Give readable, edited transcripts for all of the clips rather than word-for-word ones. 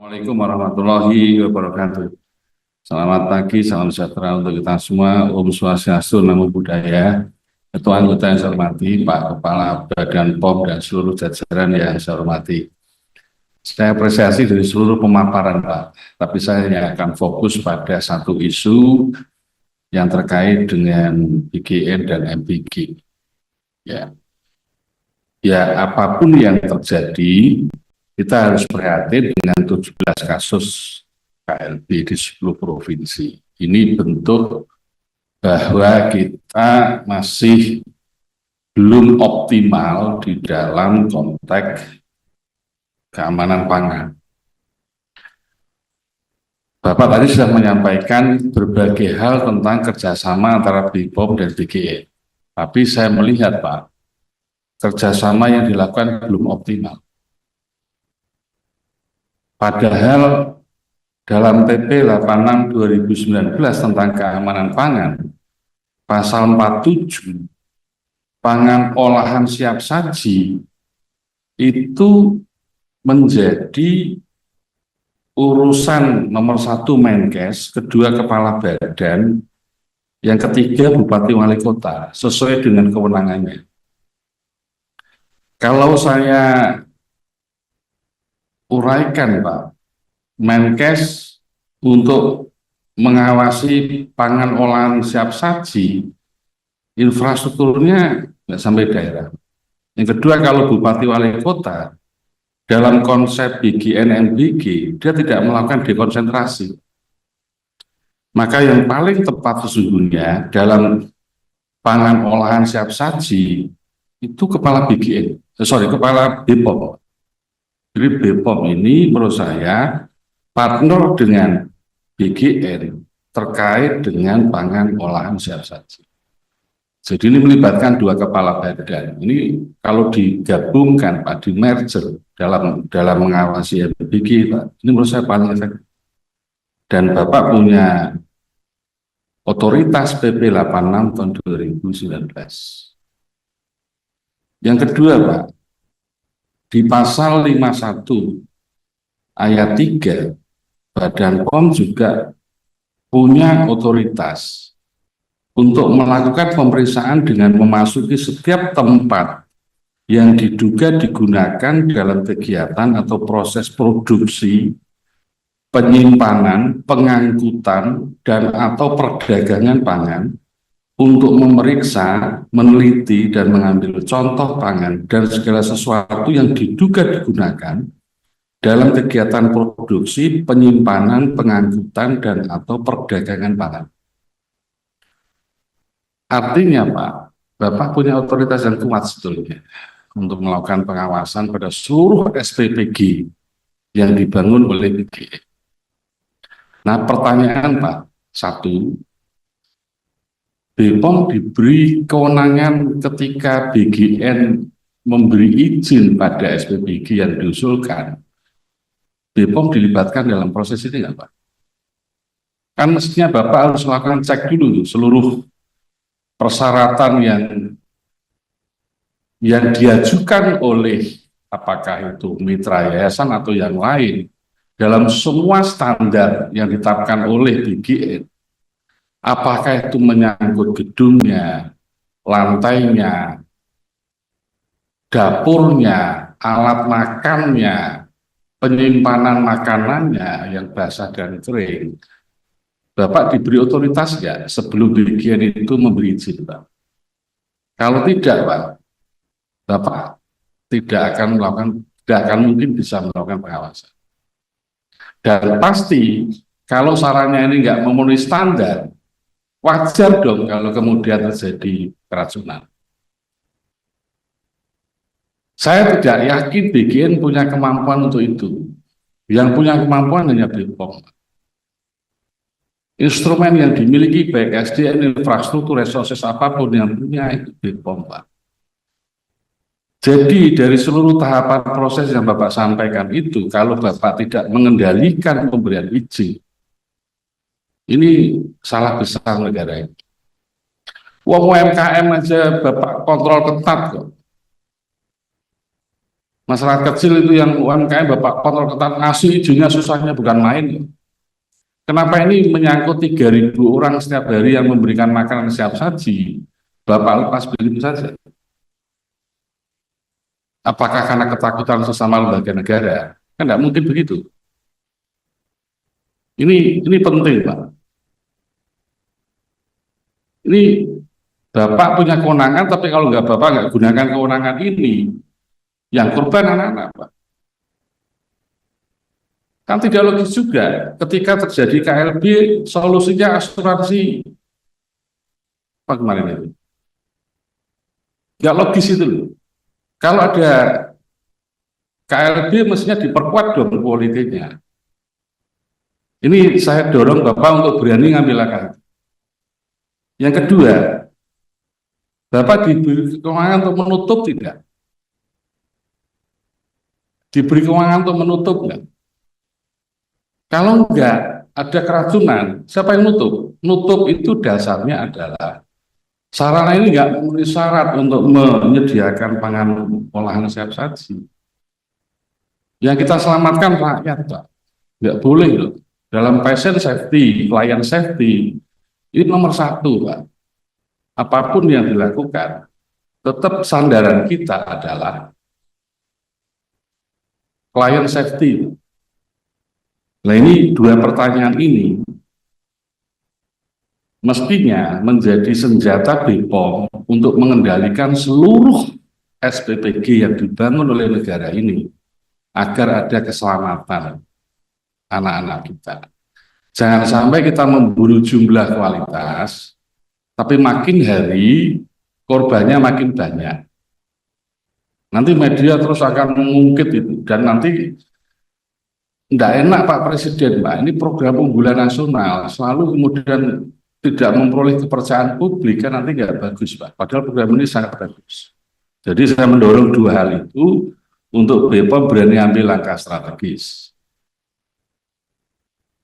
Assalamualaikum warahmatullahi wabarakatuh. Selamat pagi, salam sejahtera untuk kita semua. Om Swastiastu, Namo Buddhaya. Ketua anggota yang saya hormati, Pak Kepala Badan POM dan seluruh jajaran yang saya hormati. Saya apresiasi dari seluruh pemaparan, Pak. Tapi saya hanya akan fokus pada satu isu yang terkait dengan BGN dan MBG. Ya, apapun yang terjadi, kita harus prihatin dengan 17 kasus KLB di 10 provinsi. Ini bentuk bahwa kita masih belum optimal di dalam konteks keamanan pangan. Bapak tadi sudah menyampaikan berbagai hal tentang kerjasama antara BPOM dan BGN. Tapi saya melihat, Pak, kerjasama yang dilakukan belum optimal. Padahal dalam PP 86 2019 tentang keamanan pangan, pasal 47, pangan olahan siap saji itu menjadi urusan nomor 1 Menkes, kedua Kepala Badan, yang ketiga Bupati Wali Kota, sesuai dengan kewenangannya. Kalau saya uraikan, Pak, Menkes untuk mengawasi pangan olahan siap saji, infrastrukturnya nggak sampai daerah. Yang kedua, kalau Bupati Wali Kota, dalam konsep BGN MBG, dia tidak melakukan dekonsentrasi. Maka yang paling tepat sesungguhnya dalam pangan olahan siap saji, itu Kepala BGN, Kepala BPOM. Jadi BPOM ini menurut saya partner dengan BGN terkait dengan pangan olahan siap saji. Jadi ini melibatkan dua kepala badan. Ini kalau digabungkan, Pak, di merger dalam mengawasi MBG, Pak, ini menurut saya paling efektif. Dan Bapak punya otoritas PP 86 tahun 2019. Yang kedua, Pak, di pasal 51 ayat 3, Badan POM juga punya otoritas untuk melakukan pemeriksaan dengan memasuki setiap tempat yang diduga digunakan dalam kegiatan atau proses produksi, penyimpanan, pengangkutan, dan atau perdagangan pangan untuk memeriksa, meneliti, dan mengambil contoh pangan dan segala sesuatu yang diduga digunakan dalam kegiatan produksi, penyimpanan, pengangkutan, dan atau perdagangan pangan. Artinya, Pak, Bapak punya otoritas yang kuat sebetulnya untuk melakukan pengawasan pada seluruh SPPG yang dibangun oleh BGN. Nah, pertanyaan, Pak, satu, BPOM diberi kewenangan ketika BGN memberi izin pada SPPG yang diusulkan, BPOM dilibatkan dalam proses ini nggak, Pak? Kan mestinya Bapak harus melakukan cek dulu seluruh persyaratan yang diajukan oleh apakah itu mitra yayasan atau yang lain dalam semua standar yang ditetapkan oleh BGN. Apakah itu menyangkut gedungnya, lantainya, dapurnya, alat makannya, penyimpanan makanannya yang basah dan kering. Bapak diberi otoritas ya sebelum BGN itu memberi izin, Pak? Kalau tidak, Pak, Bapak tidak akan mungkin bisa melakukan pengawasan. Dan pasti kalau sarannya ini nggak memenuhi standar, wajar dong kalau kemudian terjadi keracunan. Saya tidak yakin BGN punya kemampuan untuk itu. Yang punya kemampuan hanya BPOM. Instrumen yang dimiliki baik SDM, infrastruktur, resources apapun yang punya itu BPOM, Pak. Jadi dari seluruh tahapan proses yang Bapak sampaikan itu, kalau Bapak tidak mengendalikan pemberian izin, ini salah besar negara ini. UMKM aja Bapak kontrol ketat kok. Masyarakat kecil itu yang UMKM Bapak kontrol ketat, ngasih izinnya susahnya bukan main. Kenapa ini menyangkut 3.000 orang setiap hari yang memberikan makanan siap saji, Bapak lepas begitu saja? Apakah karena ketakutan sesama lembaga negara? Kan tidak mungkin begitu. Ini penting, Pak. Ini Bapak punya kewenangan, tapi kalau Bapak nggak gunakan kewenangan ini, yang korban anak-anak, Pak. Kan tidak logis juga. Ketika terjadi KLB, solusinya asuransi. Apa kemarin itu? Nggak logis itu loh. Kalau ada KLB, mestinya diperkuat dong politiknya. Ini saya dorong Bapak untuk berani ngambil langkah. Yang kedua, Bapak diberi kewenangan untuk menutup tidak? Diberi kewenangan untuk menutup enggak? Kalau enggak, ada keracunan, siapa yang nutup? Nutup itu dasarnya adalah sarana ini enggak memenuhi syarat untuk menyediakan pangan olahan siap saji. Yang kita selamatkan rakyat, Pak. Enggak boleh loh. Dalam patient safety, client safety, ini nomor 1, Pak. Apapun yang dilakukan, tetap sandaran kita adalah client safety. Nah, ini 2 pertanyaan ini mestinya menjadi senjata BPOM untuk mengendalikan seluruh SPPG yang dibangun oleh negara ini agar ada keselamatan anak-anak kita. Jangan sampai kita memburu jumlah kualitas, tapi makin hari korbannya makin banyak. Nanti media terus akan mengungkit itu, dan nanti tidak enak Pak Presiden, Pak. Ini program unggulan nasional, selalu kemudian tidak memperoleh kepercayaan publik, kan nanti nggak bagus, Pak. Padahal program ini sangat bagus. Jadi saya mendorong 2 hal itu untuk BPOM berani ambil langkah strategis.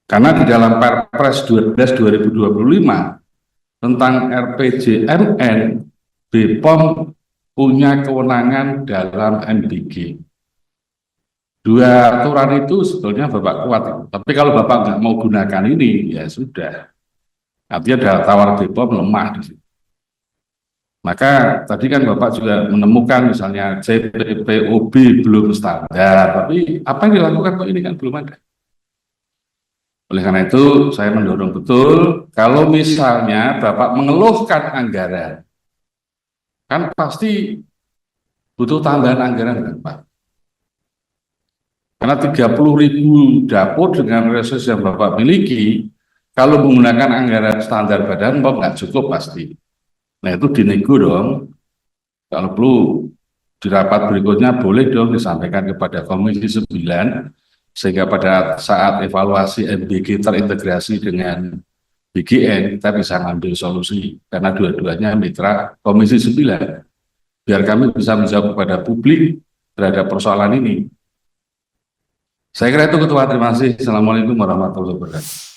Karena di dalam Perpres 12 2025 tentang RPJMN, BPOM punya kewenangan dalam MBG. 2 aturan itu sebetulnya Bapak kuat, tapi kalau Bapak nggak mau gunakan ini, ya sudah. Artinya daya tawar BPOM lemah di situ. Maka tadi kan Bapak juga menemukan misalnya CPPOB belum standar, tapi apa yang dilakukan kok ini kan belum ada. Oleh karena itu saya mendorong betul, kalau misalnya Bapak mengeluhkan anggaran, kan pasti butuh tambahan anggaran kan Pak. Karena 30.000 dapur dengan resources yang Bapak miliki, kalau menggunakan anggaran standar badan POM nggak cukup pasti. Nah itu dinego dong. Kalau perlu di rapat berikutnya boleh dong disampaikan kepada Komisi 9, sehingga pada saat evaluasi MBG terintegrasi dengan BGN, kita bisa ngambil solusi. Karena dua-duanya mitra Komisi 9. Biar kami bisa menjawab kepada publik terhadap persoalan ini. Saya kira itu Ketua, terima kasih. Assalamualaikum warahmatullahi wabarakatuh.